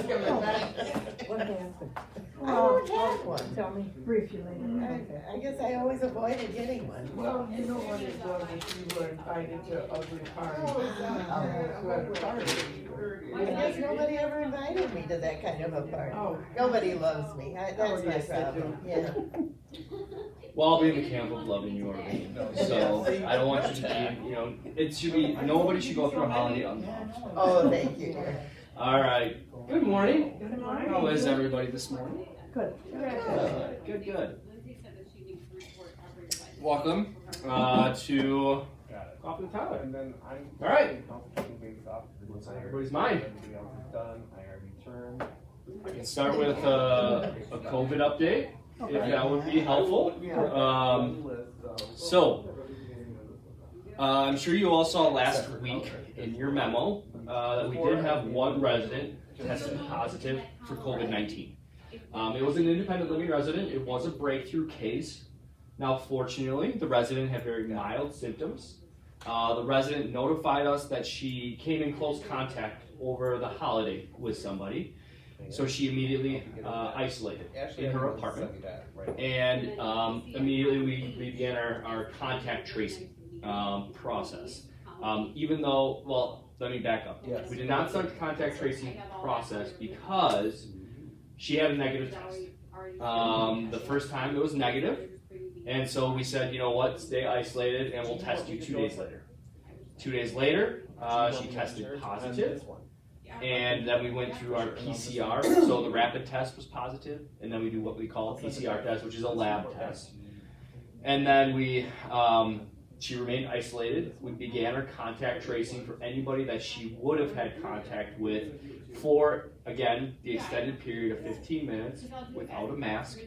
was coming back. What happened? I don't have one. Tell me briefly. I guess I always avoided getting one. Well, you know what it was if you were invited to ugly parties. I guess nobody ever invited me to that kind of a party. Oh. Nobody loves me. That's my yes, they problem. do. Yeah. Well, I'll be in the camp of loving you already. So I don't want you to be, you know, it should be, nobody should go through a holiday unloved. Oh, thank you, dear. All right. Good morning. Good morning. How is everybody this morning? Good. Good. Welcome to Coffee with Tyler. All right. What's on everybody's mind? I can start with a COVID update, if that would be helpful. I'm sure you all saw last week in your memo that we did have one resident tested positive for COVID-19. It was an independent living resident. It was a breakthrough case. Now, fortunately, the resident had very mild symptoms. The resident notified us that she came in close contact over the holiday with somebody. So she immediately isolated in her apartment. And immediately we began our contact tracing process. Even though, well, let me back up. We did not start the contact tracing process because she had a negative test. The first time it was negative. And so we said, you know what, stay isolated and we'll test you 2 days later. 2 days later, she tested positive. And then we went through our PCR, so the rapid test was positive, and then we do what we call a PCR test, which is a lab test. And then she remained isolated. We began our contact tracing for anybody that she would have had contact with for, again, the extended period of 15 minutes without a mask.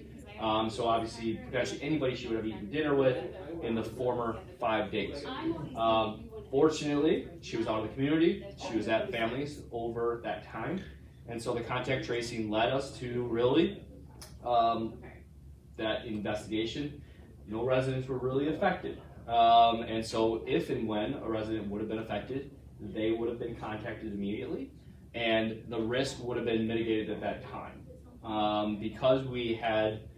So obviously, potentially anybody she would have eaten dinner with in the former 5 days. Fortunately, she was out of the community. She was at families over that time. And so the contact tracing led us to really that investigation. No residents were really affected. And so if and when a resident would have been affected, they would have been contacted immediately. And the risk would have been mitigated at that time. Because we had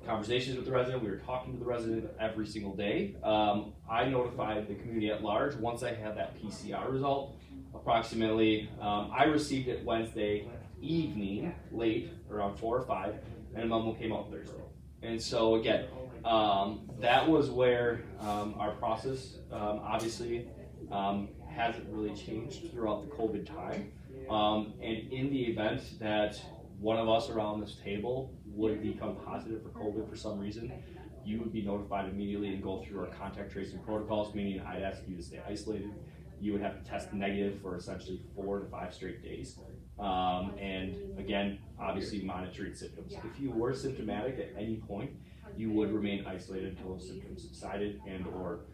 conversations with the resident, we were talking to the resident every single day. I notified the community at large once I had that PCR result. Approximately, I received it Wednesday evening, late, around 4 or 5, and a memo came out Thursday. And so again, that was where our process obviously hasn't really changed throughout the COVID time. And in the event that one of us around this table would become positive for COVID for some reason, you would be notified immediately and go through our contact tracing protocols, meaning I'd ask you to stay isolated. You would have to test negative for essentially 4 to 5 straight days. And again, obviously monitoring symptoms. If you were symptomatic at any point, you would remain isolated until those symptoms subsided and or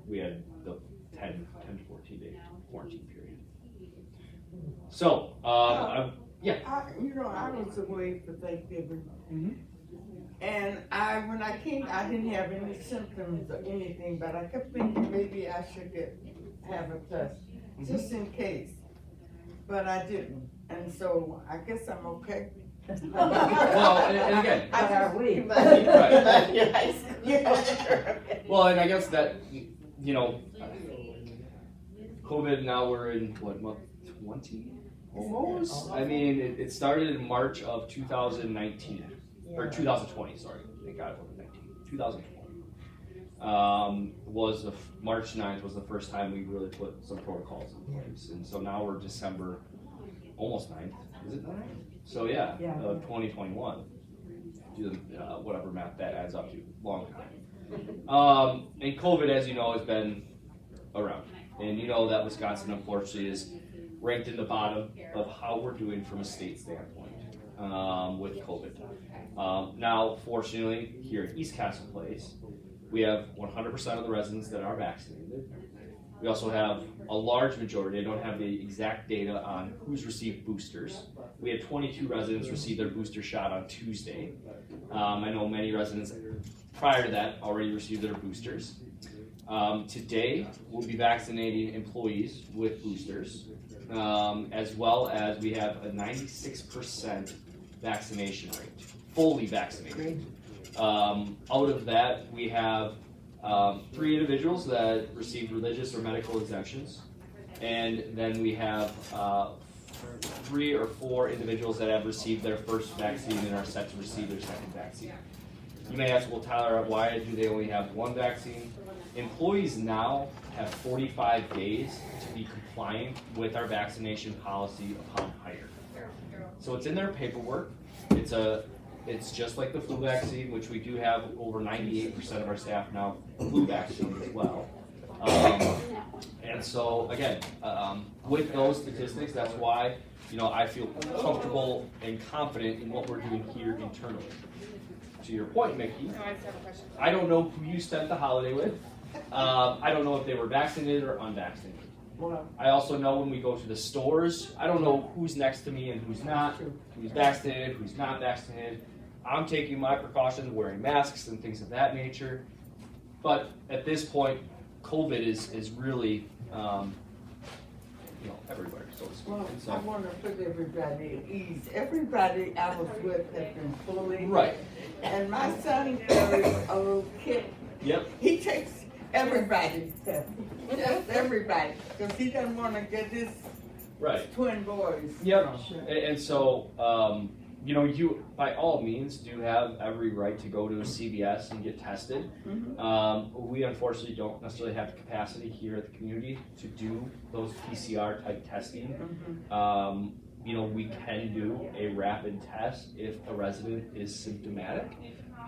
we had the 10 to 14 day quarantine period. So, yeah. I was away for Thanksgiving. And when I came, I didn't have any symptoms or anything, but I kept thinking maybe I should have a test, just in case. But I didn't, and so I guess I'm okay. Well, and again, How are we? well, and I guess that, you know, COVID, now we're in, what, month 20? Almost? I mean, it started in March of 2019, or 2020, sorry. Thank God it wasn't 19. 2020. March 9th was the first time we really put some protocols in place. And so now we're December, almost 9th. Is it 9th? So yeah. 2021. Do whatever math that adds up to. Long time. And COVID, as you know, has been around. And you know that Wisconsin, unfortunately, is ranked in the bottom of how we're doing from a state standpoint with COVID. Now, fortunately, here at East Castle Place, we have 100% of the residents that are vaccinated. We also have a large majority, I don't have the exact data on who's received boosters. We had 22 residents receive their booster shot on Tuesday. I know many residents prior to that already received their boosters. Today, we'll be vaccinating employees with boosters, as well as we have a 96% vaccination rate, fully vaccinated. Out of that, we have 3 individuals that received religious or medical exemptions, and then we have 3 or 4 individuals that have received their first vaccine and are set to receive their second vaccine. You may ask, well, Tyler, why do they only have 1 vaccine? Employees now have 45 days to be compliant with our vaccination policy upon hire. So it's in their paperwork. It's just like the flu vaccine, which we do have over 98% of our staff now flu vaccine as well. And so again, with those statistics, that's why I feel comfortable and confident in what we're doing here internally. To your point, Mickey, I don't know who you spent the holiday with. I don't know if they were vaccinated or unvaccinated. I also know when we go to the stores, I don't know who's next to me and who's not, who's vaccinated, who's not vaccinated. I'm taking my precautions, wearing masks and things of that nature. But at this point, COVID is really, everywhere, so to speak. Well, So, I want to put everybody at ease. Everybody I was with has been fully. right. And my son carries a little kit. Yep. He takes everybody's test. Just everybody. Because he doesn't want to get his Right. twin boys. Yep. And so, you by all means do have every right to go to a CVS and get tested. We unfortunately don't necessarily have the capacity here at the community to do those PCR type testing. We can do a rapid test if a resident is symptomatic.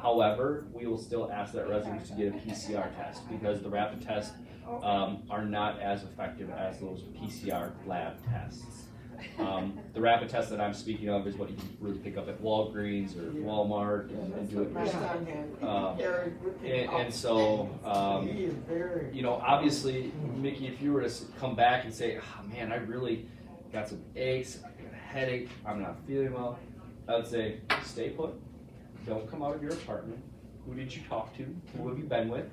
However, we will still ask that resident to get a PCR test because the rapid tests are not as effective as those PCR lab tests. The rapid test that I'm speaking of is what you can really pick up at Walgreens or Walmart and do it My yourself. son has. He carries with him. And so, He is very. obviously, Mickey, if you were to come back and say, oh, man, I really got some aches, I got a headache, I'm not feeling well, I would say, stay put. Don't come out of your apartment. Who did you talk to? Who have you been with?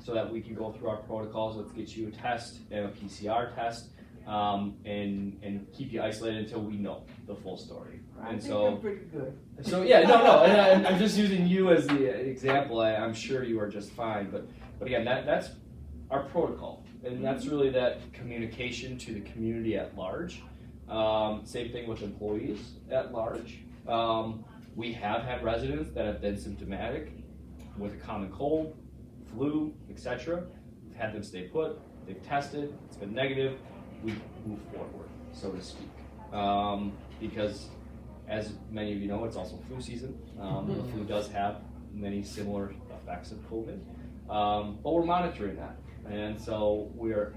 So that we can go through our protocols. Let's get you a test and a PCR test, and keep you isolated until we know the full story. I And think so, I'm pretty good. no, and I'm just using you as the example. I'm sure you are just fine, but again, that's our protocol, and that's really that communication to the community at large. Same thing with employees at large. We have had residents that have been symptomatic with a common cold, flu, etc. We've had them stay put, they've tested, it's been negative, we move forward, so to speak. Because as many of you know, it's also flu season. The flu does have many similar effects of COVID, but we're monitoring that. And so we're,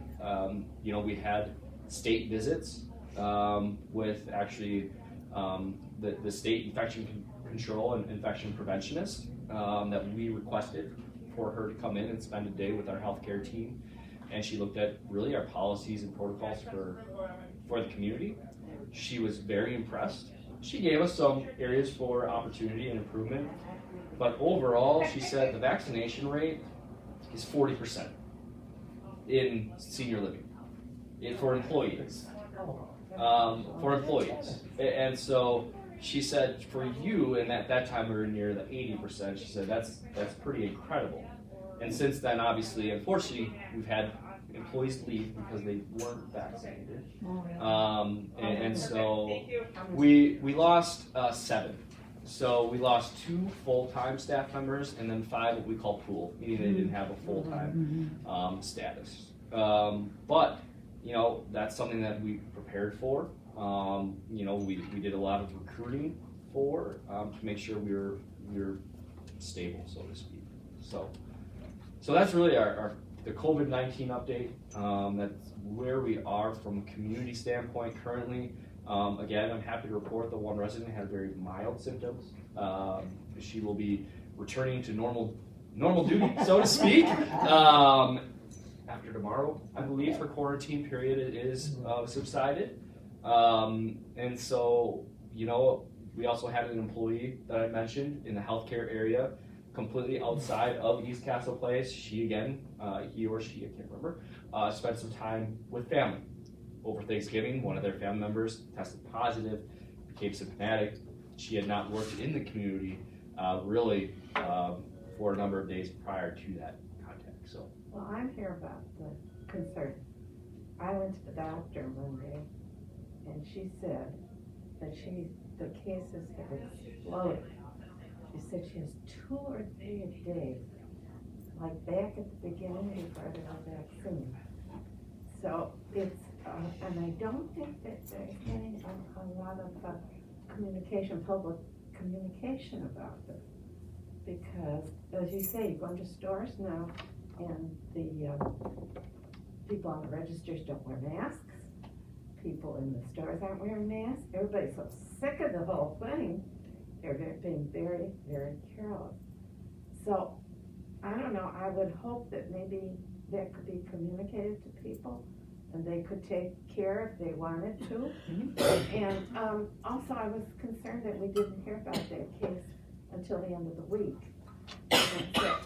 we had state visits with actually the state infection control and infection preventionist that we requested for her to come in and spend a day with our healthcare team. And she looked at really our policies and protocols for the community. She was very impressed. She gave us some areas for opportunity and improvement, but overall, she said the vaccination rate is 40% in senior living for employees. And so she said for you, and at that time we were near the 80%, she said that's pretty incredible. And since then, obviously, unfortunately, we've had employees leave because they weren't vaccinated. And so we lost 7. So we lost 2 full-time staff members and then 5 what we call pool, meaning they didn't have a full-time status. But that's something that we prepared for. We did a lot of recruiting for to make sure we were stable, so to speak. So that's really the COVID-19 update. That's where we are from a community standpoint currently. Again, I'm happy to report that one resident had very mild symptoms. She will be returning to normal duty, so to speak. After tomorrow, I believe her quarantine period is subsided. And so, we also had an employee that I mentioned in the healthcare area completely outside of East Castle Place. She again, he or she, I can't remember, spent some time with family. Over Thanksgiving, one of their family members tested positive, became symptomatic. She had not worked in the community really for a number of days prior to that contact. So, Well, I'm here about the concern. I went to the doctor Monday, and she said that the cases have exploded. She said she has 2 or 3 a day, like back at the beginning before the vaccine. So it's, and I don't think that they're getting a lot of communication, public communication about this. Because, as you say, you go into stores now, and the people on the registers don't wear masks. People in the stores aren't wearing masks. Everybody's so sick of the whole thing. They're being very, very careless. So, I don't know, I would hope that maybe that could be communicated to people and they could take care if they wanted to. And also I was concerned that we didn't hear about that case until the end of the week. And so,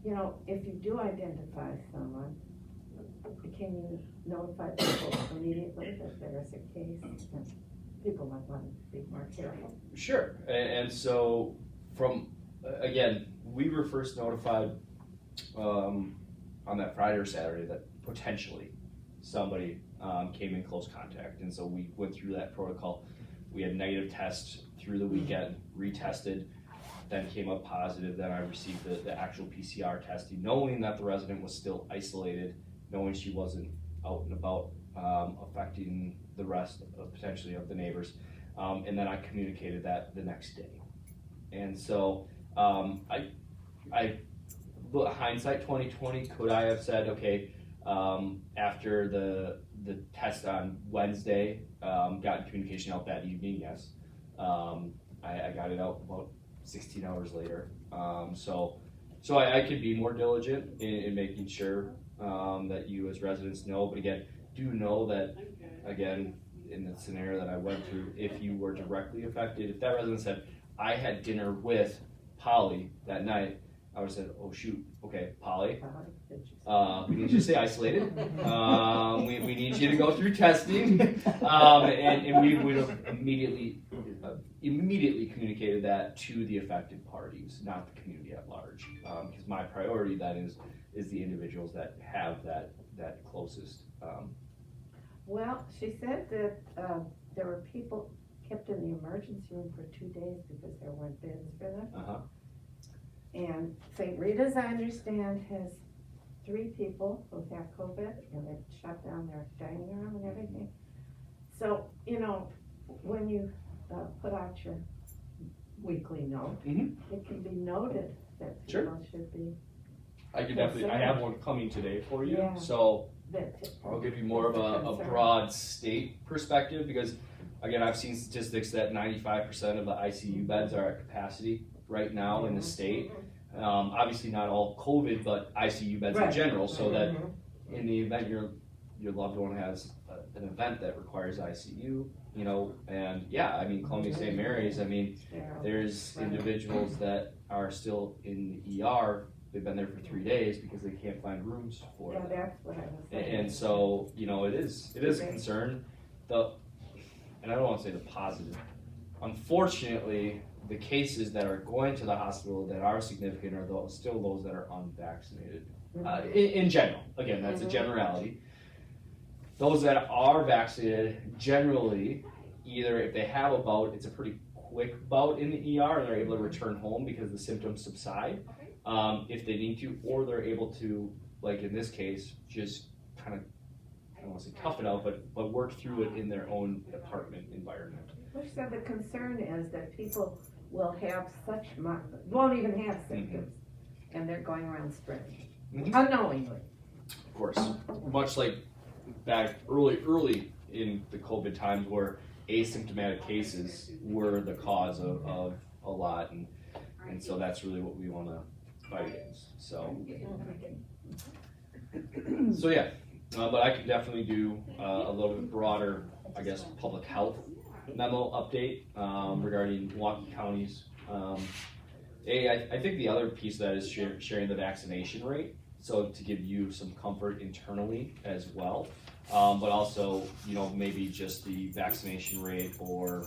you know, if you do identify someone, can you notify people immediately that there is a case? And people might want to be more careful. sure. And so, from again, we were first notified on that Friday or Saturday that potentially somebody came in close contact, and so we went through that protocol. We had negative tests through the weekend, retested, then came up positive. Then I received the actual PCR testing, knowing that the resident was still isolated, knowing she wasn't out and about affecting the rest of potentially of the neighbors. And then I communicated that the next day. And so I hindsight 2020, could I have said, okay, after the test on Wednesday, got communication out that evening? Yes. I got it out about 16 hours later. So I could be more diligent in making sure that you as residents know, but again, do know that, again, in the scenario that I went through, if you were directly affected, if that resident said, I had dinner with Polly that night, I would have said, oh shoot, okay, Polly, we need you to stay isolated. We need you to go through testing. And we would have immediately communicated that to the affected parties, not the community at large. Because my priority then is the individuals that have that closest. Well, she said that there were people kept in the emergency room for 2 days because there weren't beds for them. And St. Rita's, I understand, has 3 people who have COVID, and they've shut down their dining room and everything. So, you know, when you put out your weekly note, it can be noted that people should be. I could definitely, I have one coming today for you. Yeah. So I'll give you more of a broad state perspective, because again, I've seen statistics that 95% of the ICU beds are at capacity right now in the state. Obviously not all COVID, but ICU beds in general, so that in the event your loved one has an event that requires ICU, you know, and yeah, I mean, Columbia St. Mary's, I mean, there's individuals that are still in the ER. They've been there for 3 days because they can't find rooms for them. That's what I was saying. And so, you know, it is a concern. And I don't want to say the positive. Unfortunately, the cases that are going to the hospital that are significant are still those that are unvaccinated. In general, again, that's a generality. Those that are vaccinated, generally, either if they have a bout, it's a pretty quick bout in the ER, and they're able to return home because the symptoms subside. If they need to, or they're able to, like in this case, just kind of, I don't want to say tough it out, but work through it in their own apartment environment. Which so the concern is that people will have won't even have symptoms, and they're going around spreading unknowingly. Of course, much like back early in the COVID times, where asymptomatic cases were the cause of a lot, and so that's really what we want to fight against. So yeah, but I can definitely do a little bit broader, I guess, public health memo update regarding Milwaukee County's I think the other piece of that is sharing the vaccination rate. So to give you some comfort internally as well, but also, maybe just the vaccination rate or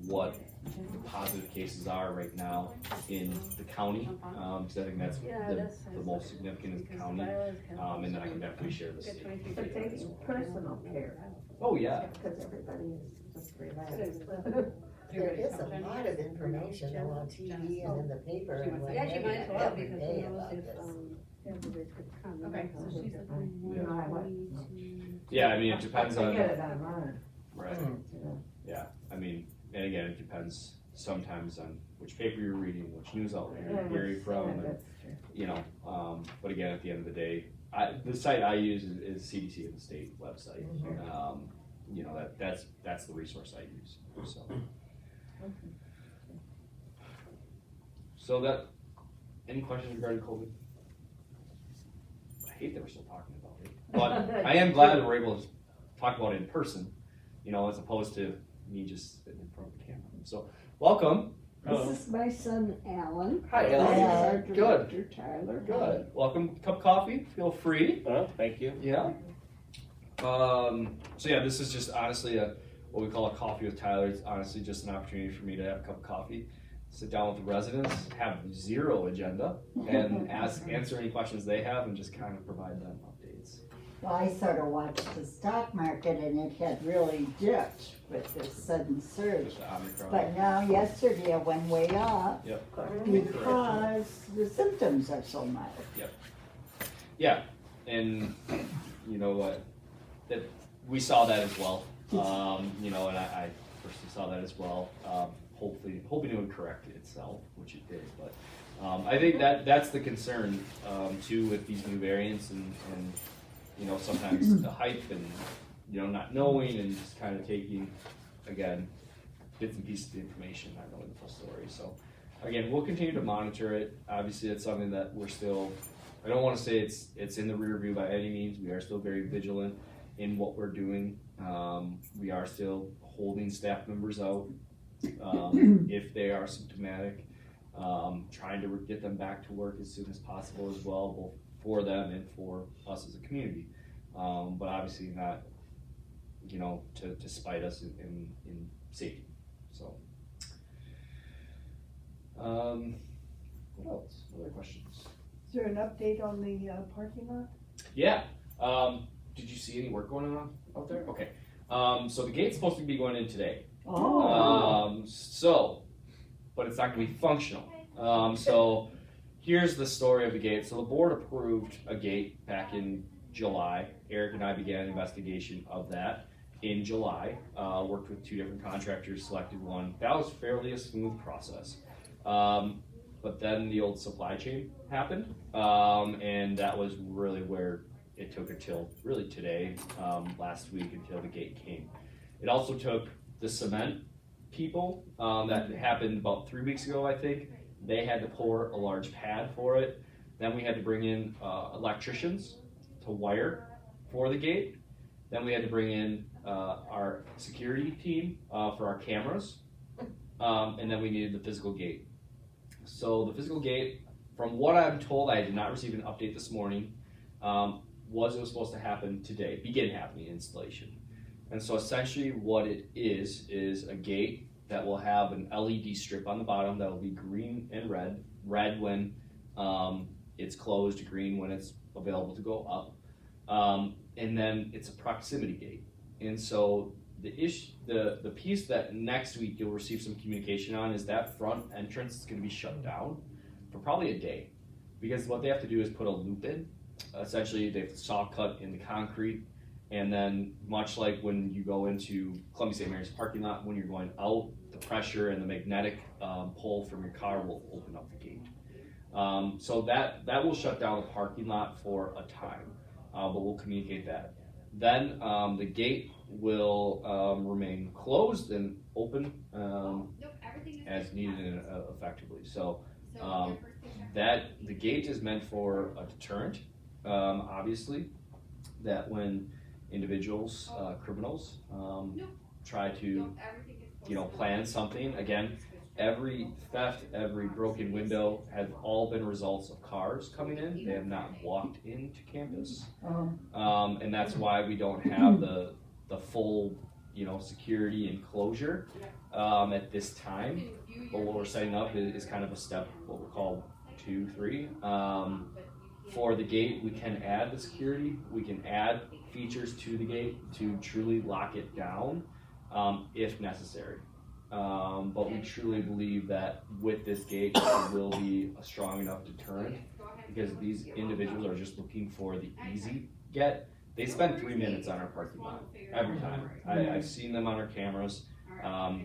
what the positive cases are right now in the county, because I think that's the most significant in the county, and then I can definitely share this. But taking personal care, Oh, yeah. because everybody is just relaxed. There is a lot of information though on TV and in the paper and what Yeah, she might as well, every because day who knows about if, this. everybody could come. Okay, so she's looking You know, I more went- to. Yeah, I mean, it depends I on, get it online, right, you know. yeah, I mean, and again, it depends sometimes on which paper you're reading, which news outlet Yeah, you're hearing from, and, that's true. but again, at the end of the day, the site I use is CDC and the state website. That's the resource I use, so. So any questions regarding COVID? I hate that we're still talking about it, but I am glad that we're able to talk about it in person, as opposed to me just sitting in front of the camera. So, welcome. This is my son Alan. Hi, This is Ellen. our Good. director Tyler. Good. Welcome. Cup of coffee. Feel free. Thank you. Yeah. This is just honestly what we call a coffee with Tyler. It's honestly just an opportunity for me to have a cup of coffee, sit down with the residents, have zero agenda, and answer any questions they have, and just kind of provide them updates. Well, I sort of watched the stock market and it had really dipped with this sudden surge. The Omicron. But now yesterday it went way up Yep. because the symptoms are so mild. Yeah, and you know what? That we saw that as well. And I personally saw that as well. Hoping it would correct itself, which it did. But I think that's the concern too with these new variants, and sometimes the hype and not knowing and just kind of taking again bits and pieces of the information, not knowing the full story. So again, we'll continue to monitor it. Obviously, it's something that we're still. I don't want to say it's in the rear view by any means. We are still very vigilant in what we're doing. We are still holding staff members out if they are symptomatic, trying to get them back to work as soon as possible as well, both for them and for us as a community. But obviously not, to spite us in safety. So, what else? What other questions? Is there an update on the parking lot? Yeah. Did you see any work going on out there? Okay. So the gate's supposed to be going in today. Oh. But it's not going to be functional. So here's the story of the gate. So the board approved a gate back in July. Eric and I began an investigation of that in July. Worked with 2 different contractors, selected one. That was fairly a smooth process. But then the old supply chain happened, and that was really where it took until really today, last week, until the gate came. It also took the cement people, that happened about 3 weeks ago, I think. They had to pour a large pad for it. Then we had to bring in electricians to wire for the gate. Then we had to bring in our security team for our cameras. And then we needed the physical gate. So the physical gate, from what I'm told, I did not receive an update this morning, was supposed to happen today, begin happening, installation. And so essentially what it is a gate that will have an LED strip on the bottom that will be green and red when it's closed, green when it's available to go up. And then it's a proximity gate. And so the piece that next week you'll receive some communication on is that front entrance is going to be shut down for probably a day, because what they have to do is put a loop in. Essentially, they have to saw cut in the concrete, and then much like when you go into Columbia St. Mary's parking lot, when you're going out, the pressure and the magnetic pull from your car will open up the gate. So that will shut down the parking lot for a time, but we'll communicate that. Then the gate will remain closed and open as needed and effectively. So that the gate is meant for a deterrent, obviously, that when individuals, criminals, try to plan something, again, every theft, every broken window have all been results of cars coming in. They have not walked into campus. And that's why we don't have the full, security enclosure at this time. But what we're setting up is kind of a step, what we call 2, 3. For the gate, we can add the security. We can add features to the gate to truly lock it down if necessary. But we truly believe that with this gate, it will be a strong enough deterrent because these individuals are just looking for the easy get. They spend 3 minutes on our parking lot every time. I've seen them on our cameras.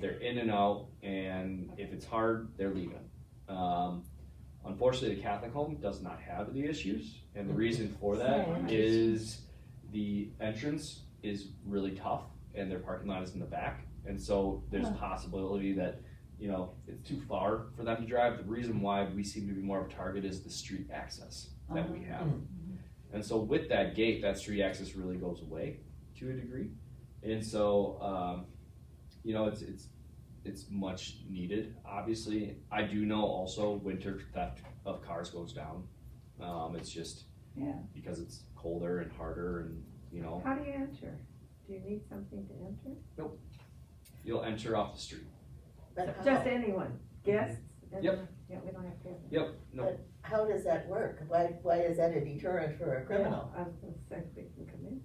They're in and out, and if it's hard, they're leaving. Unfortunately, the Catholic home does not have the issues, and the reason for that is the entrance is really tough, and their parking lot is in the back, and so there's a possibility that it's too far for them to drive. The reason why we seem to be more of a target is the street access that we have, and so with that gate, that street access really goes away to a degree, and so it's much needed. Obviously, I do know also winter theft of cars goes down. It's just because it's colder and harder, and How do you enter? Do you need something to enter? Nope. You'll enter off the street. But Just anyone, guests? Yep. Yeah, we don't have to. Yep. No. how does that work? Why is that a deterrent for a criminal? I was gonna say, we can come in.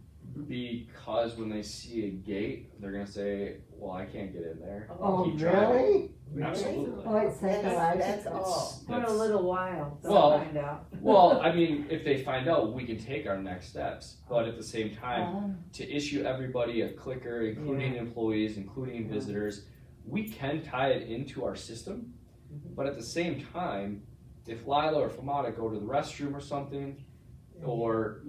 Because when they see a gate, they're gonna say, "Well, I can't get in there." Oh, Keep driving. really? Absolutely. Oh, it's psychological. That's all. For a little while, they'll Well, find out. Well, I mean, if they find out, we can take our next steps. But at the same time, to issue everybody a clicker, including employees, including visitors, we can tie it into our system. But at the same time, if Lila or Famata go to the restroom or something, or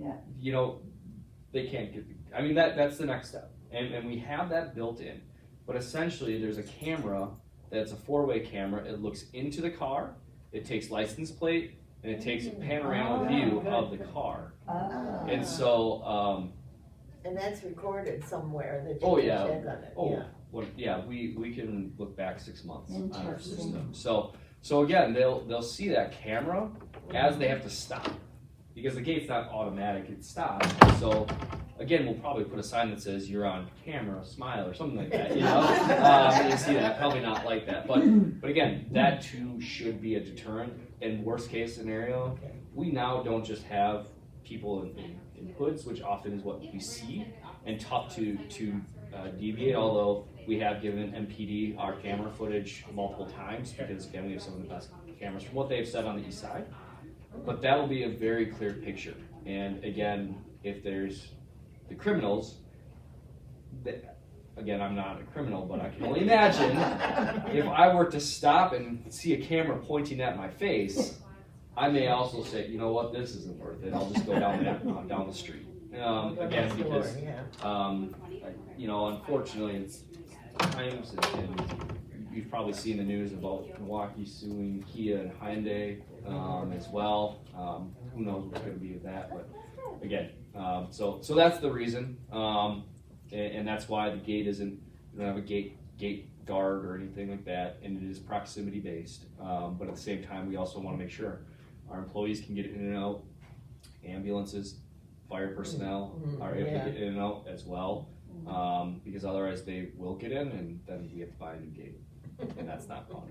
they can't get. I mean, that's the next step, and we have that built in. But essentially, there's a camera that's a 4-way camera. It looks into the car. It takes license plate and it takes a panorama view of the car. And so. And that's recorded somewhere that you Oh, can yeah. check on it. Oh, well, yeah. We can look back 6 months on our system. So again, they'll see that camera as they have to stop. Because the gate's not automatic, it stops. So again, we'll probably put a sign that says you're on camera, smile, or something like that. You see that, probably not like that. But again, that too should be a deterrent. In worst case scenario, we now don't just have people in hoods, which often is what we see, and tough to deviate, although we have given MPD our camera footage multiple times because again, we have some of the best cameras from what they've said on the east side. But that'll be a very clear picture. And again, if there's the criminals, again, I'm not a criminal, but I can only imagine if I were to stop and see a camera pointing at my face, I may also say, you know what, this isn't worth it. I'll just go down the street. Again, because unfortunately, it's times, and you've probably seen the news about Milwaukee suing Kia and Hyundai as well. Who knows what's going to be with that? But again, so that's the reason, and that's why the gate isn't. We don't have a gate guard or anything like that, and it is proximity based. But at the same time, we also want to make sure our employees can get in and out. Ambulances, fire personnel are able to get in and out as well, because otherwise they will get in, and then we have to buy a new gate, and that's not fun.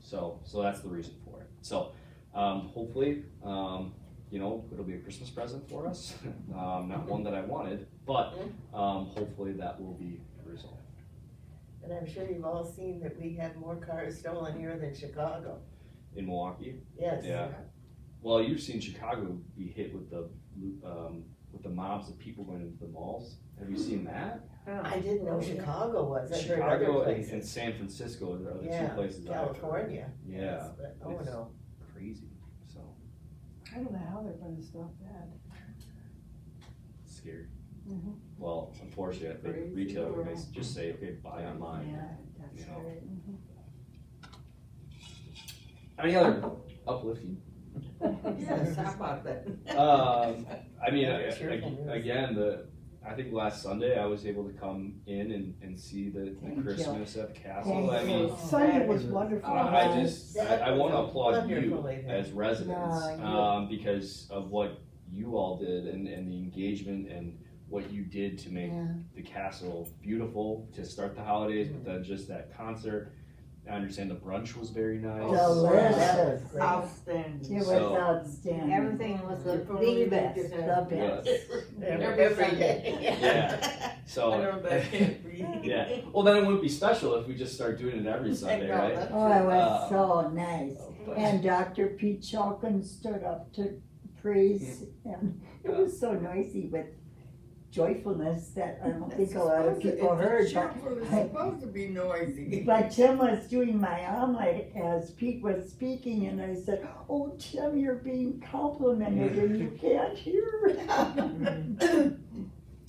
So that's the reason for it. So hopefully, it'll be a Christmas present for us. Not one that I wanted, but hopefully that will be the result. And I'm sure you've all seen that we had more cars stolen here than Chicago. In Milwaukee? Yes. Yeah. Well, you've seen Chicago be hit with the mobs of people going into the malls. Have you seen that? I didn't know Chicago was. I heard other Chicago places. and San Francisco are the two places. California. Yeah. Yes, but, It's no. crazy. So I don't know how they're gonna stop that. it's scary. Mhm. Well, unfortunately, I think retailer may just say, okay, buy online. That's You know. right. Any other uplifting? Yes, how about that? I mean, Yeah, cheerful news. again, I think last Sunday I was able to come in and see the Thank you. Christmas at the castle. Thank I mean, Sunday was wonderful. I want to applaud you Wonderful event. as residents, No, because of what you all did and the engagement and what you did to make Yeah. the castle beautiful to start the holidays, but then just that concert. I understand the brunch was very nice. Delicious. Great. Outstanding. It was So- outstanding. Everything was the If only we best. could The have- best. Every day. Yeah. So I know that can't be. yeah. Well, then it wouldn't be special if we just start doing it every Sunday, No, right? that's Oh, it it. was so nice. But- And Dr. Pete Chalkin stood up to praise, and it was so noisy with joyfulness that I don't think a lot of people heard. It's supposed to be noisy. But Tim was doing my omelet as Pete was speaking, and I said, "Oh, Tim, you're being complimented, and you can't hear."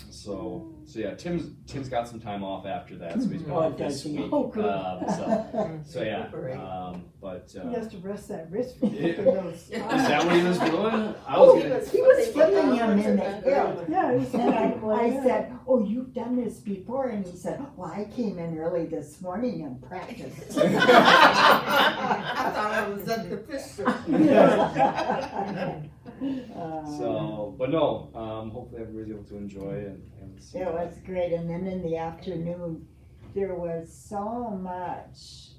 So yeah, Tim's got some time off after that, so he's been Oh, off does this he? week. Oh, good. So yeah, Great. but He has to rest that wrist Yeah. flipping those. is that what he was doing? I Oh, was gonna. he was flipping him in the air. Yeah, he's And I yeah. said, "Oh, you've done this before?" And he said, "Well, I came in early this morning and practiced." I thought I was at the fish So, but no, hopefully everybody's able to enjoy and see. It was great, and then in the afternoon, there was so much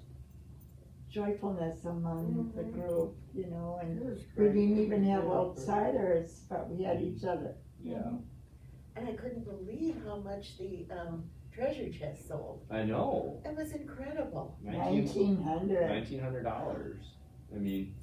joyfulness among the group, you know, and we didn't even have outsiders, but we had each other. Yeah, And I couldn't believe how much the treasure chest sold. I know. It was incredible. $1,900. $1,900. I mean,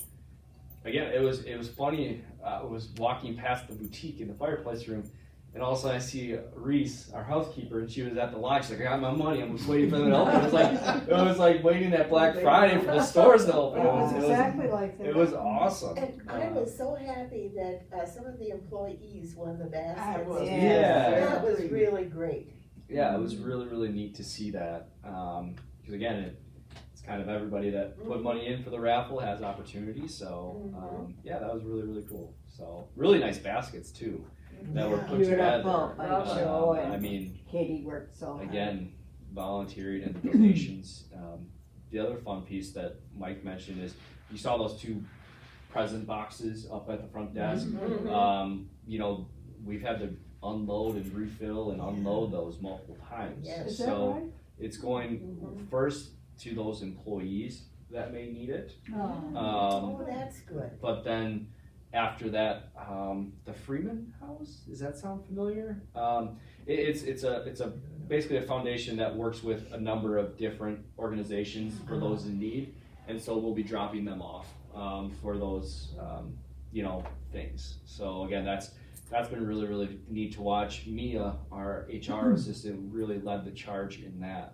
again, it was funny. I was walking past the boutique in the fireplace room, and all of a sudden I see Reese, our housekeeper, and she was at the line. She's like, "I got my money. I'm just waiting for them to open." It was like waiting at Black Friday for the stores to open. It was exactly like that. It was awesome. And I was so happy that some of the employees won the baskets. was. Yeah. That was really great. Yeah, it was really, really neat to see that. Because again, it's kind of everybody that put money in for the raffle has opportunity. So yeah, that was really, really cool. So really nice baskets too that were put together. Beautiful. Joe and I mean, Katie worked so hard. again, volunteering and the donations. The other fun piece that Mike mentioned is you saw those 2 present boxes up at the front desk. You know, we've had to unload and refill and unload those multiple times. Yes. Is that So right? it's going first to those employees that may need it. Oh. Oh, that's good. But then after that, the Freeman House, does that sound familiar? It's a basically a foundation that works with a number of different organizations for those in need, and so we'll be dropping them off for those things. So again, that's been really, really neat to watch. Mia, our HR assistant, really led the charge in that.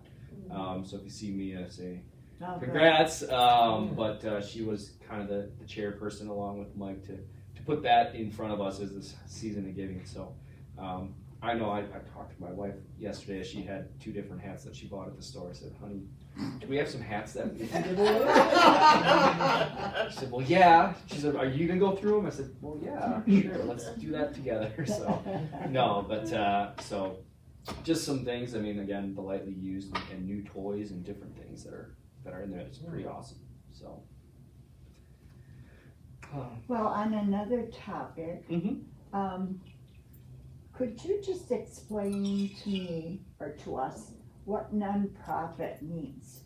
So if you see Mia, say Oh, great. congrats. But she was kind of the chairperson along with Mike to put that in front of us as this season of giving. So I know I talked to my wife yesterday. She had 2 different hats that she bought at the store. I said, "Honey, do we have some hats that we can give away?" She said, "Well, yeah." She said, "Are you gonna go through them?" I said, "Well, yeah, sure. Let's do that together." So no, but so just some things. I mean, again, the lightly used and new toys and different things that are in there. It's pretty awesome. So. Well, on another topic, Mhm. could you just explain to me or to us what nonprofit means?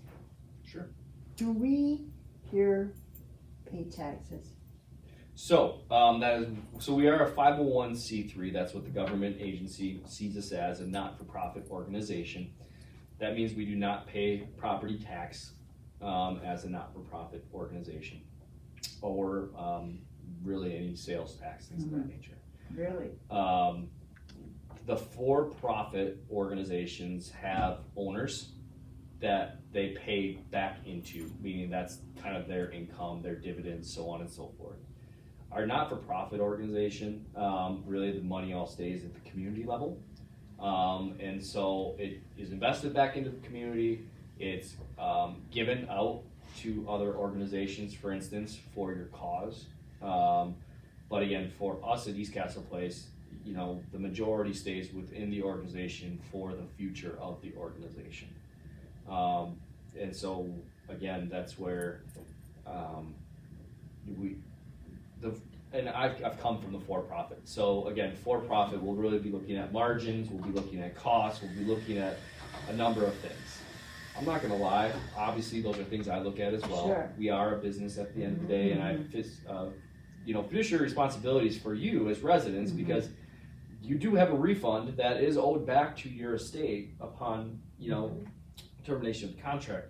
Sure. Do we here pay taxes? So we are a 501c3. That's what the government agency sees us as, a not-for-profit organization. That means we do not pay property tax as a not-for-profit organization, or really any sales tax, things of that nature. Really? The for-profit organizations have owners that they pay back into, meaning that's kind of their income, their dividends, so on and so forth. Our not-for-profit organization, really the money all stays at the community level. And so it is invested back into the community. It's given out to other organizations, for instance, for your cause. But again, for us at East Castle Place, you know, the majority stays within the organization for the future of the organization. And so, again, that's where, and I've come from the for-profit. So again, for-profit, we'll really be looking at margins, we'll be looking at costs, we'll be looking at a number of things. I'm not gonna lie, obviously those are things I look at as well. Sure. We are a business at the end of the day, and I, you know, fiduciary responsibilities for you as residents, because you do have a refund that is owed back to your estate upon, you know, termination of the contract.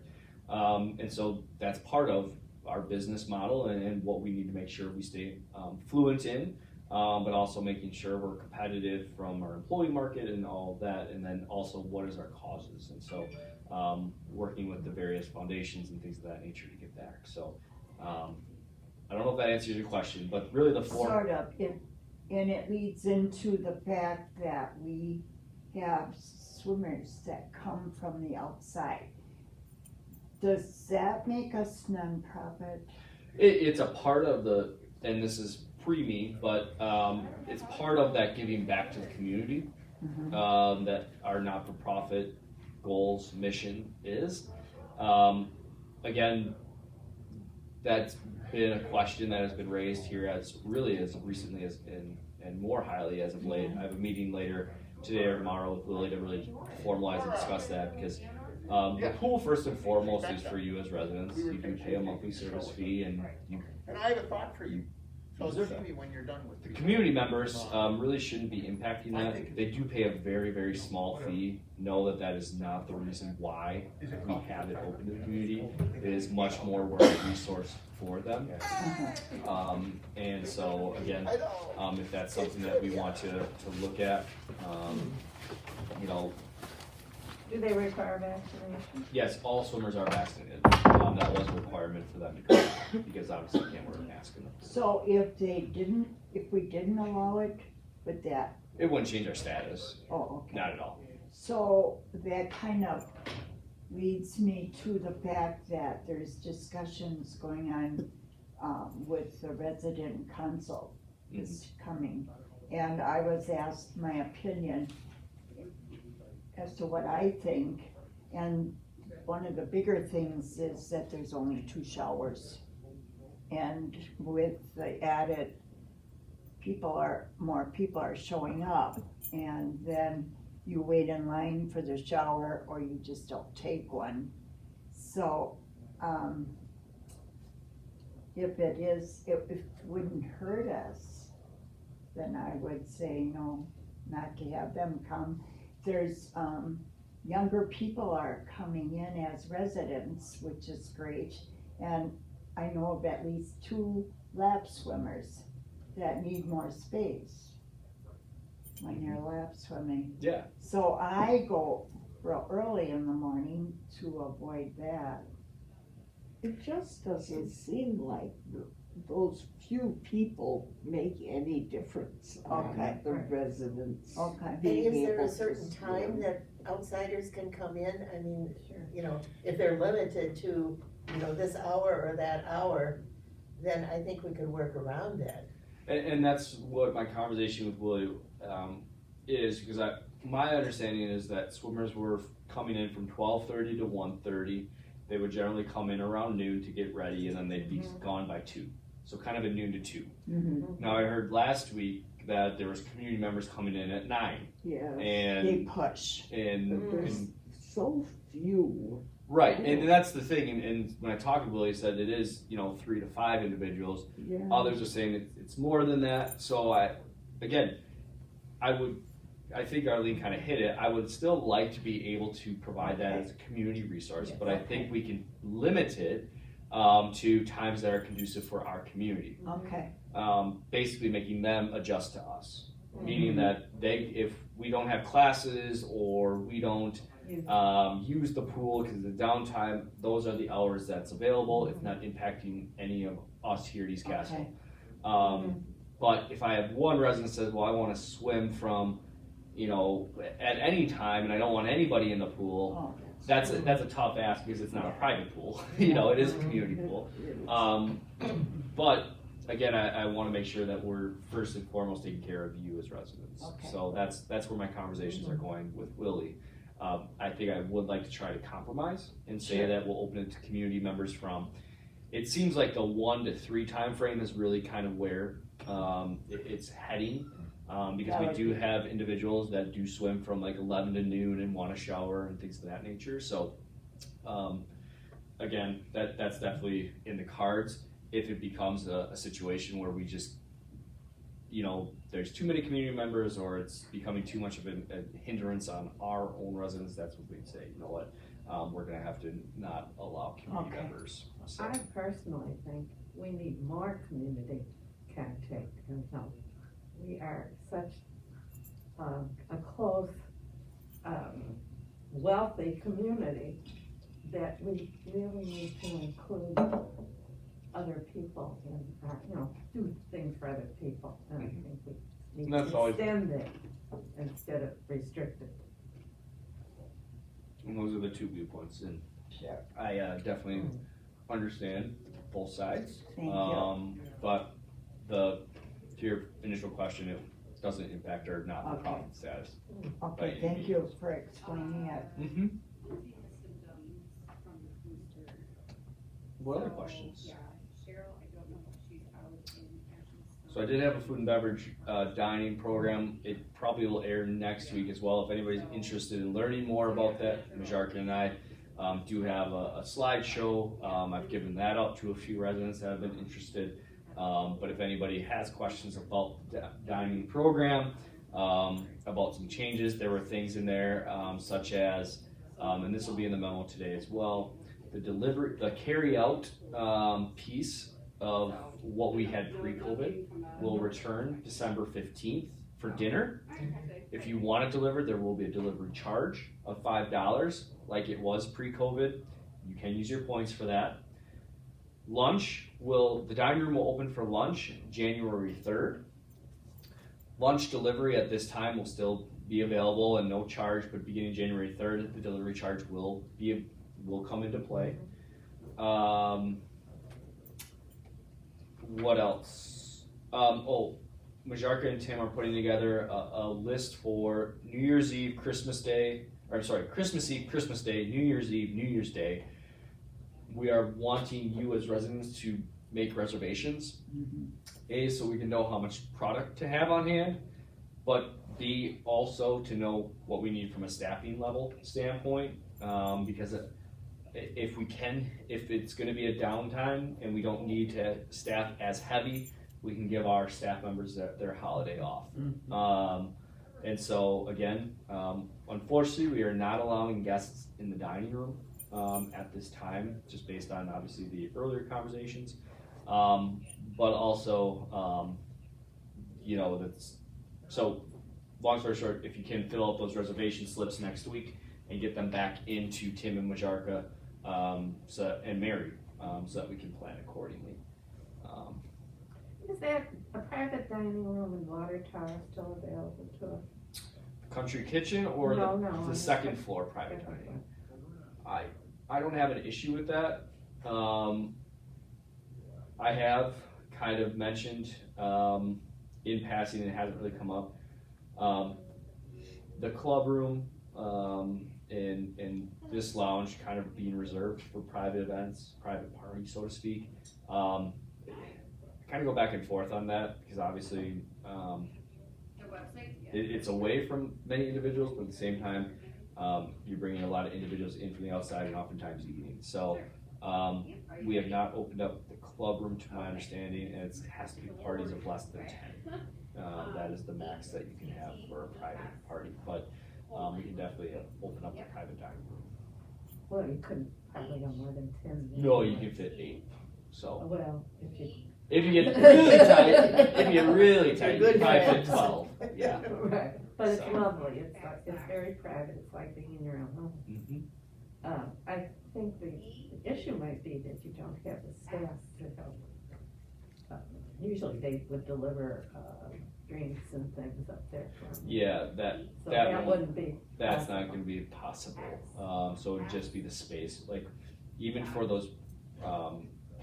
And so that's part of our business model and what we need to make sure we stay fluent in, but also making sure we're competitive from our employee market and all of that, and then also what is our causes. And so working with the various foundations and things of that nature to get back. So I don't know if that answers your question, but really the Sort of, and it leads into the fact that we have swimmers that come from the outside. Does that make us nonprofit? It's a part of the, and this is pre-me, but it's part of that giving back to the community that our not-for-profit goals, mission is. Again, that's been a question that has been raised here as recently as and more highly as of late. I have a meeting later today or tomorrow with Lily to really formalize and discuss that, because the pool first and foremost is for you as residents. You do pay a monthly service fee, and I have a thought for you. So maybe when you're done with the community members really shouldn't be impacting that. They do pay a very, very small fee. Know that that is not the reason why we have it open to the community. It is much more work and resource for them. And so again, if that's something that we want to look at, you know. Do they require vaccination? Yes, all swimmers are vaccinated. That was a requirement for them to come, because obviously you can't wear a mask in them. So if we didn't allow it, would that? It wouldn't change our status. Oh, okay. Not at all. So that kind of leads me to the fact that there's discussions going on with the resident council is coming. And I was asked my opinion as to what I think, and one of the bigger things is that there's only 2 showers. And with the added, more people are showing up, and then you wait in line for the shower or you just don't take one. So if it wouldn't hurt us, then I would say no, not to have them come. There's younger people are coming in as residents, which is great, and I know of at least 2 lap swimmers that need more space when they're lap swimming. Yeah. So I go real early in the morning to avoid that. It just doesn't seem like those few people make any difference Okay. on the residents. Okay. And being is there able a to certain time swim. that outsiders can come in? I mean, you know, if they're limited to, you know, this hour or that hour, then I think we could work around that. And that's what my conversation with Willie is, because my understanding is that swimmers were coming in from 12:30 to 1:30. They would generally come in around noon to get ready, and then they'd be gone by 2. So kind of a noon to 2. Now I heard last week that there was community members coming in at 9. Yeah, And They push. there's so few. right, and that's the thing. And when I talked to Willie, he said it is, you know, 3 to 5 individuals. Yeah. Others are saying it's more than that. So I think Arlene kind of hit it. I would still like to be able to provide that as a community resource, but I think we can limit it to times that are conducive for our community. Okay. Basically making them adjust to us, meaning that if we don't have classes or we don't use the pool because of the downtime, those are the hours that's available, if not impacting any of us here at East Castle. Okay. But if I have one resident that says, well, I want to swim from, you know, at any time, and I don't want anybody in the pool, that's a tough ask, because it's not a private pool. You know, it is a community pool. But again, I wanna make sure that we're first and foremost taking care of you as residents. Okay. So that's where my conversations are going with Willie. I think I would like to try to compromise and say that we'll open it to community members from, it seems like the 1 to 3 time frame is really kind of where it's heading. Because we do have individuals that do swim from like 11 to noon and want to shower and things of that nature. So, again, that's definitely in the cards. If it becomes a situation where we just, there's too many community members or it's becoming too much of a hindrance on our own residents, that's what we'd say, you know what, we're gonna have to not allow community members. So. I personally think we need more community contact and help. We are such a close, wealthy community that we really need to include other people and, do things for other people. And I think we need to extend it instead of restrict it. And those are the 2 viewpoints, and Sure. I definitely understand both sides. Thank you. But to your initial question, it doesn't impact our not-for-profit status. Okay, thank you for explaining it. Mm-hmm. What other questions? So I did have a food and beverage dining program. It probably will air next week as well. If anybody's interested in learning more about that, Majarka and I do have a slideshow. I've given that out to a few residents that have been interested. But if anybody has questions about the dining program, about some changes, there were things in there such as, and this will be in the memo today as well, the carry out piece of what we had pre-COVID will return December 15th for dinner. If you want it delivered, there will be a delivery charge of $5 like it was pre-COVID. You can use your points for that. The dining room will open for lunch January 3rd. Lunch delivery at this time will still be available and no charge, but beginning January 3rd, the delivery charge will come into play. What else? Majarka and Tim are putting together a list for New Year's Eve, Christmas Eve, Christmas Day, New Year's Eve, New Year's Day. We are wanting you as residents to make reservations. A, so we can know how much product to have on hand, but B, also to know what we need from a staffing level standpoint, because if it's gonna be a downtime and we don't need to staff as heavy, we can give our staff members their holiday off. And so again, unfortunately, we are not allowing guests in the dining room at this time, just based on obviously the earlier conversations. But also, so long story short, if you can fill out those reservation slips next week and get them back into Tim and Majarka and Mary, so that we can plan accordingly. Is that a private dining room and water tower still available to us? Country kitchen or the second floor private dining? I don't have an issue with that. I have kind of mentioned in passing, and it hasn't really come up, the club room and this lounge kind of being reserved for private events, private parties, so to speak. I kind of go back and forth on that because obviously it's away from many individuals, but at the same time, you're bringing a lot of individuals in from the outside and oftentimes eating. So we have not opened up the club room to my understanding, and it has to be parties of less than 10. That is the max that you can have for a private party, but we can definitely open up the private dining room. Well, you couldn't probably have more than 10. No, you can fit 8. So Well, if you get really tight, you Good can probably fit friends. 12. Yeah. right, but it's So. lovely. It's very private. It's like being in your own home. Mm-hmm. I think the issue might be that you don't have the staff to help. Usually they would deliver drinks and things up there for them. Yeah, So that wouldn't be. that's possible. not going to be possible. So it would just be the space. Like even for those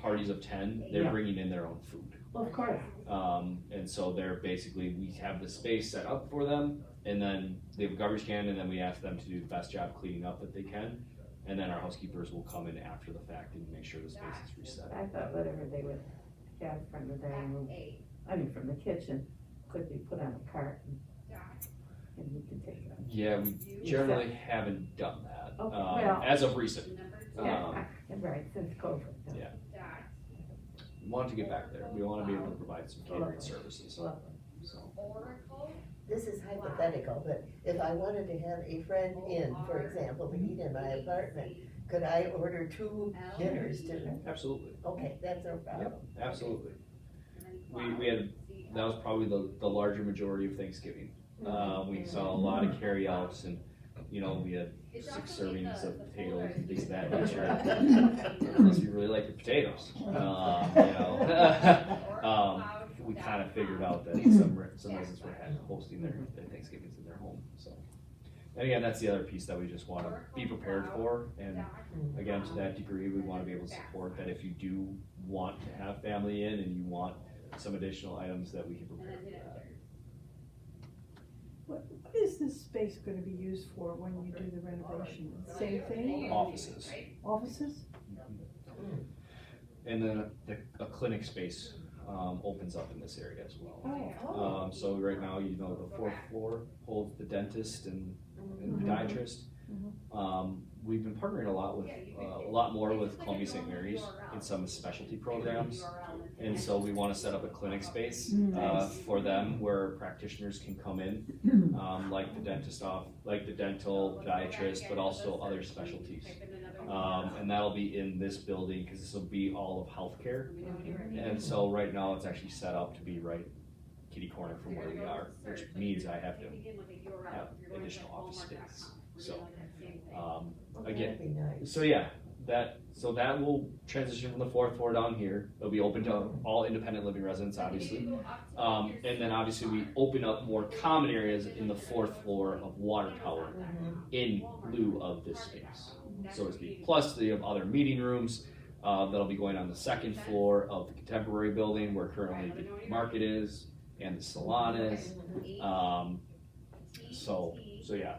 parties of 10, they're Yeah. bringing in their own food. Well, of course. And so they're basically, we have the space set up for them, and then they have a garbage can, and then we ask them to do the best job cleaning up that they can. And then our housekeepers will come in after the fact and make sure the space is reset. I thought whatever they would have from the dining room, I mean, from the kitchen, could be put on a cart and you can take it out. Yeah, we generally haven't done that, Okay, well- as of recent. Yeah, right, since COVID. Yeah. We want to get back there. We want to be able to provide some catering services, Lovely. so. This is hypothetical, but if I wanted to have a friend in, for example, to eat in my apartment, could I order 2 dinners to, Absolutely, okay, that's no problem. absolutely. We had, that was probably the larger majority of Thanksgiving. We saw a lot of carryouts and, you know, we had 6 servings of potatoes and things of that nature. Unless you really like the potatoes, you know. We kind of figured out that some residents were hosting their Thanksgivings in their home, so. And again, that's the other piece that we just want to be prepared for, and again, to that degree, we want to be able to support that if you do want to have family in and you want some additional items, that we can prepare for that. What is this space gonna be used for when you do the renovation? Same thing? Offices. Offices? And then a clinic space opens up in this area as well. Oh, So right now, you know, the 4th floor holds the dentist and the podiatrist. We've been partnering a lot more with Columbia St. Mary's in some specialty programs. And so we want to set up a clinic space for them where practitioners can come in, like the like the dental, podiatrist, but also other specialties. And that'll be in this building because this will be all of healthcare. And so right now it's actually set up to be right kitty corner from where we are, which means I have to have additional office space. So again, That'd be nice. so yeah, that will transition from the 4th floor down here. It'll be open to all independent living residents, obviously. And then obviously we open up more common areas in the 4th floor of water tower in lieu of this space, so to speak. Plus we have other meeting rooms that'll be going on the 2nd floor of the contemporary building where currently the market is and the salon is. So yeah,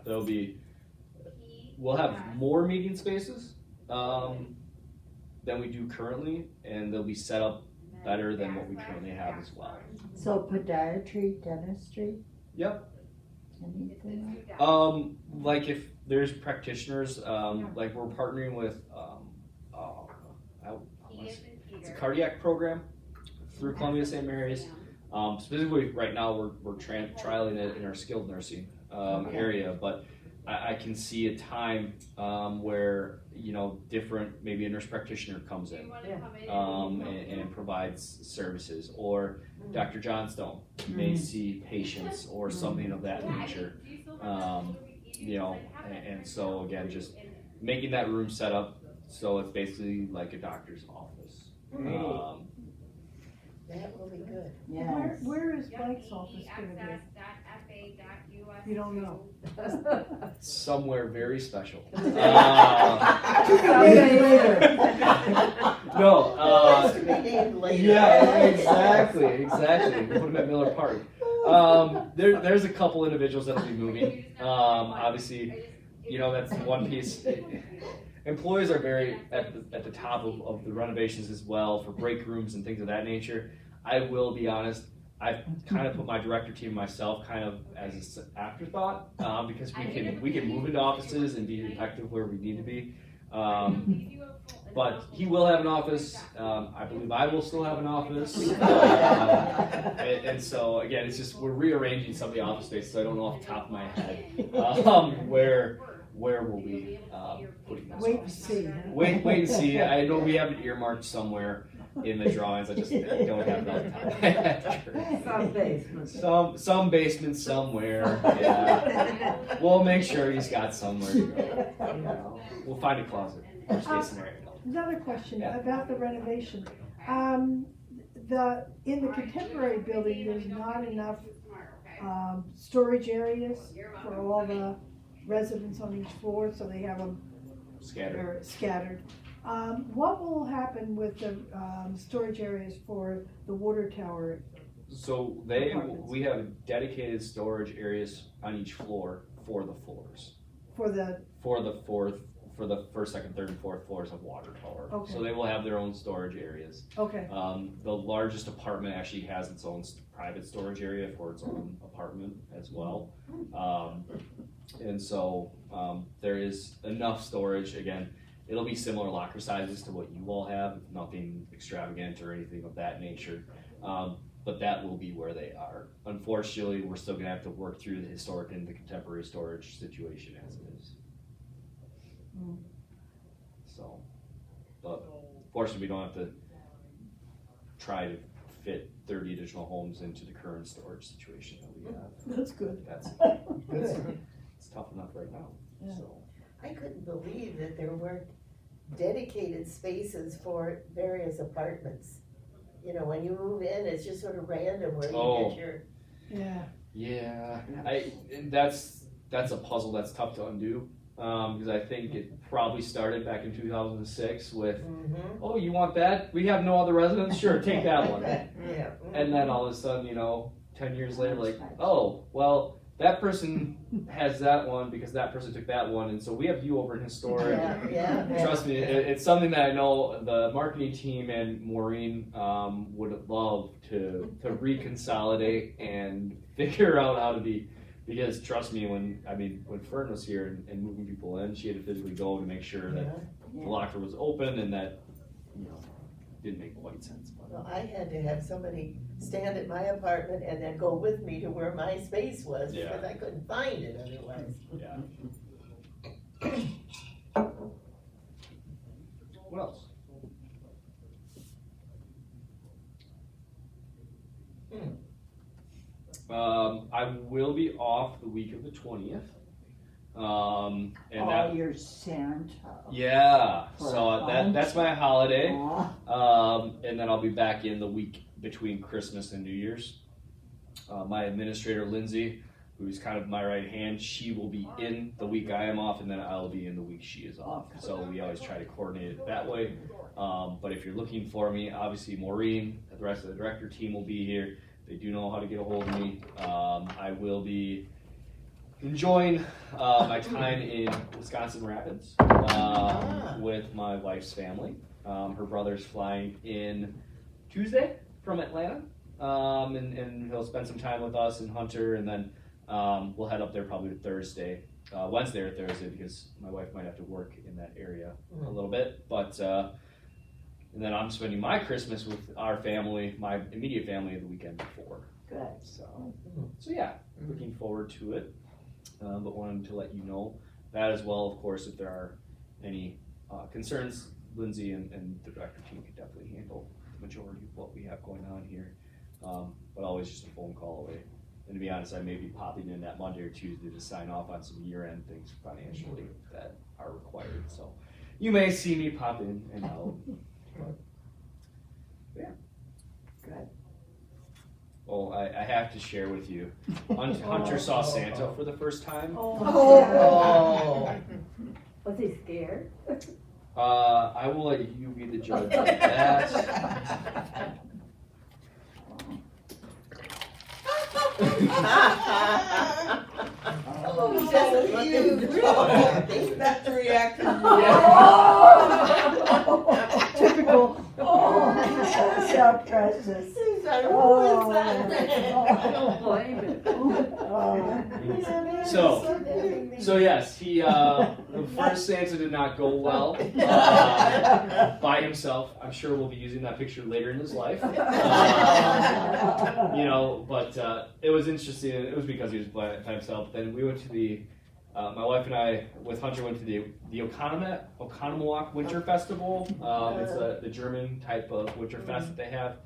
we'll have more meeting spaces than we do currently, and they'll be set up better than what we currently have as well. So podiatry, dentistry? Yep. Anything? Like if there's practitioners, like we're partnering with, it's a cardiac program through Columbia St. Mary's. Specifically, right now we're trialing it in our skilled nursing area, but I can see a time where, you know, maybe a nurse practitioner comes in and provides services, or Dr. Johnstone may see patients or something of that nature. You know, and so again, just making that room set up so it's basically like a doctor's office. That will be good. Yes. where is Mike's office gonna be? You don't know. Somewhere very special. 2 days later. No. To be named later. Yeah, exactly. We put them at Miller Park. There's a couple individuals that'll be moving. Obviously, you know, that's one piece. Employees are very at the top of the renovations as well for break rooms and things of that nature. I will be honest, I've kind of put my director team myself kind of as an afterthought because we can move into offices and be effective where we need to be. But he will have an office. I believe I will still have an office. And so again, it's just we're rearranging some of the office space, so I don't know off the top of my head where we'll be putting this. Wait and see. Wait and see. I know we have it earmarked somewhere in the drawings. I just don't have it off the top of my head. Some basement. Some basement somewhere. Yeah. We'll make sure he's got somewhere to go. We'll find a closet. Worst case scenario. Another question Yeah. about the renovation. In the contemporary building, there's not enough storage areas for all the residents on each floor, so they have them Scattered. scattered. What will happen with the, storage areas for the water tower? So Apartments. we have dedicated storage areas on each floor for the floors. For the, For the first, second, third, and fourth floors of water tower. Okay. So they will have their own storage areas. okay, The largest apartment actually has its own private storage area for its own apartment as well. And so, there is enough storage, again, it'll be similar locker sizes to what you all have, nothing extravagant or anything of that nature. But that will be where they are. Unfortunately, we're still gonna have to work through the historic and the contemporary storage situation as it is. So, but fortunately, we don't have to try to fit 30 additional homes into the current storage situation that we have. That's good. That's it's tough enough right now. Yeah. So I couldn't believe that there weren't dedicated spaces for various apartments. You know, when you move in, it's just sort of random where you Oh. get your, yeah, that's a puzzle that's tough to undo. Because I think it probably started back in 2006 with, oh, you want that? We have no other residents? Sure, take that one. yeah. And then all of a sudden, 10 years later, like, oh, well, that person has that one because that person took that one, and so we have you over in historic. Yeah. Trust me, it's something that I know the marketing team and Maureen would love to reconsolidate and figure out how to be. Because trust me, when Fern was here and moving people in, she had to physically go to make sure that the locker was open, and that didn't make quite sense. But Well, I had to have somebody stand at my apartment and then go with me to where my space was Yeah. because I couldn't find it otherwise. yeah. What else? I will be off the week of the 20th. And that, Your Santa. yeah, For so fun. that's my holiday. Aw. And then I'll be back in the week between Christmas and New Year's. My administrator, Lindsay, who's kind of my right hand, she will be in the week I am off, and then I'll be in the week she is off. So we always try to coordinate it that way. But if you're looking for me, obviously Maureen, the rest of the director team will be here. They do know how to get a hold of me. I will be enjoying my time in Wisconsin Rapids with my wife's family. Her brother's flying in Tuesday from Atlanta, and he'll spend some time with us in Hunter, and then we'll head up there probably Thursday, Wednesday or Thursday, because my wife might have to work in that area a little bit. But and then I'm spending my Christmas with our family, my immediate family, the weekend before. Good. So yeah, looking forward to it. But wanted to let you know that as well. Of course, if there are any concerns, Lindsay and the director team can definitely handle the majority of what we have going on here. But always just a phone call away. And to be honest, I may be popping in that Monday or Tuesday to sign off on some year-end things financially that are required. So you may see me pop in and out. But yeah. Good. Well, I have to share with you. Hunter saw Santa for the first time. Oh. Was he scared? I will let you be the judge of that. Oh, he doesn't look as That's the reaction. Typical. Oh, so precious. He's like, who is that? I don't blame it. So yes, he the first Santa did not go well by himself. I'm sure we'll be using that picture later in his life. But it was interesting. It was because he was by himself. Then we went to my wife and I, with Hunter, went to the Oconomowoc Winter Festival. It's the German type of winter fest that they have.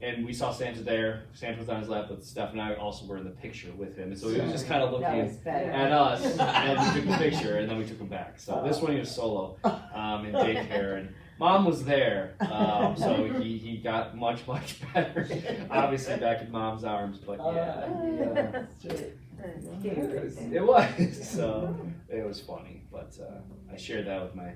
And we saw Santa there. Santa was on his lap, but Steph and I also were in the picture with him. And so he was just kind of That looking was better. at us, and we took the picture, and then we took him back. So this one he was solo in daycare, and Mom was there, so he got much better. Obviously back in Mom's arms, but yeah, it was. So it was funny, but I shared that with my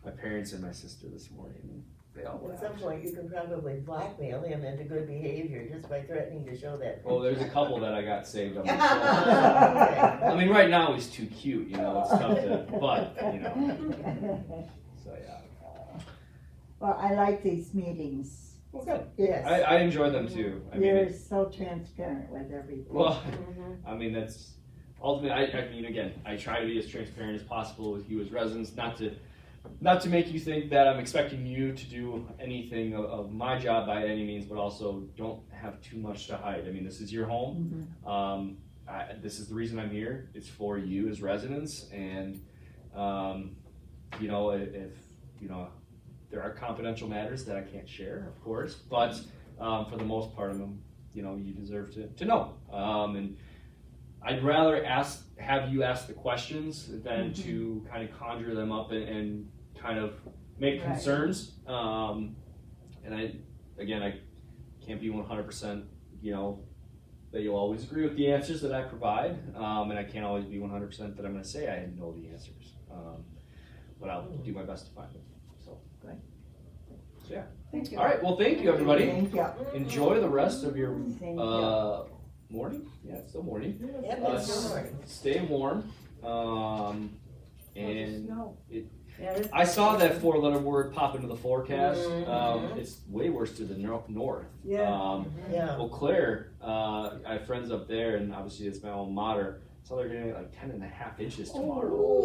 my parents and my sister this morning, and they all At some laughed. point, you can probably blackmail him into good behavior just by threatening to show that. Well, there's a couple that I got saved on my phone. Okay. I mean, right now he's too cute, you know, it's tough to, but, you know, so yeah. Well, I like these meetings. Well, good. Yes. I enjoy them too. I mean, You're so transparent with everything. well, I mean, that's ultimately, I mean, again, I try to be as transparent as possible with you as residents, not to make you think that I'm expecting you to do anything of my job by any means, but also don't have too much to hide. I mean, this is your home. This is the reason I'm here. It's for you as residents, and you know, if you know, there are confidential matters that I can't share, of course, but for the most part of them, you know, you deserve to know. And I'd rather have you ask the questions than to kind of conjure them up and kind of make concerns. And I can't be 100%, you know, that you'll always agree with the answers that I provide. And I can't always be 100% that I'm going to say I know the answers. But I'll do my best to find them. So, yeah. Thank you. All right. Well, thank you, everybody. Thank you. Enjoy the rest of your Thank you. morning. Yeah, it's still morning. Yep, it's your morning. Stay warm. And Snow. I saw that 4-letter word pop into the forecast. Mhm. It's way worse to the north. Yeah. Yeah. Well, Claire, I have friends up there, and obviously it's my alma mater. So they're getting like 10.5 inches tomorrow.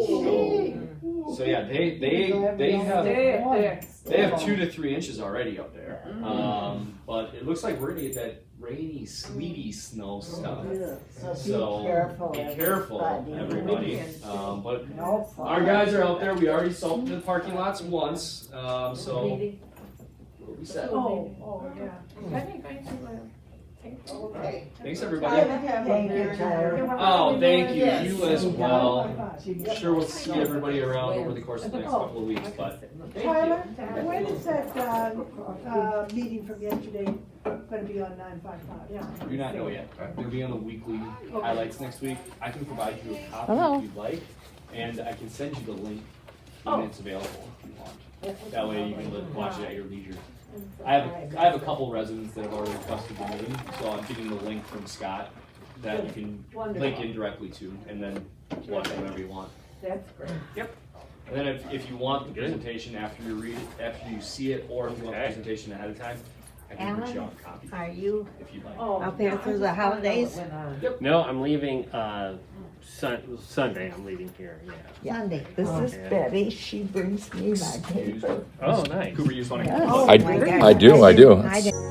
So yeah, they have 2 to 3 inches already up there. But it looks like we're gonna get that rainy, sleety snow stuff. So be careful. Be careful, everybody. But No fun. our guys are out there. We already salted the parking lots once, so we'll be set. Oh, yeah. Okay. Thanks, everybody. Thank you, Tyler. Oh, thank you. Yes. You as well. Tyler, Sure, we'll see everybody around over the course of the next couple of weeks, but thank you. when is that, meeting from yesterday gonna be on 955? Do not know yet. It'll be on the weekly highlights next week. I can provide you a copy if you'd like, and I can send you the link when it's available if you want. That way you can watch it at your leisure. I have a couple residents that have already requested the meeting, so I'm getting the link from Scott that you can link in directly to, and then watch it whenever you want. That's great. Yep. And then if you want the presentation after you read it, after you see it, or if you want the presentation ahead of time, I can print you out a copy Are you if you'd like. up here through the holidays? No, I'm leaving Sunday. I'm leaving here. Yeah. Sunday. This is Okay. Betty. She brings me my paper. Oh, nice. Cooper, you just want to? Oh, I my God. I do. I didn't-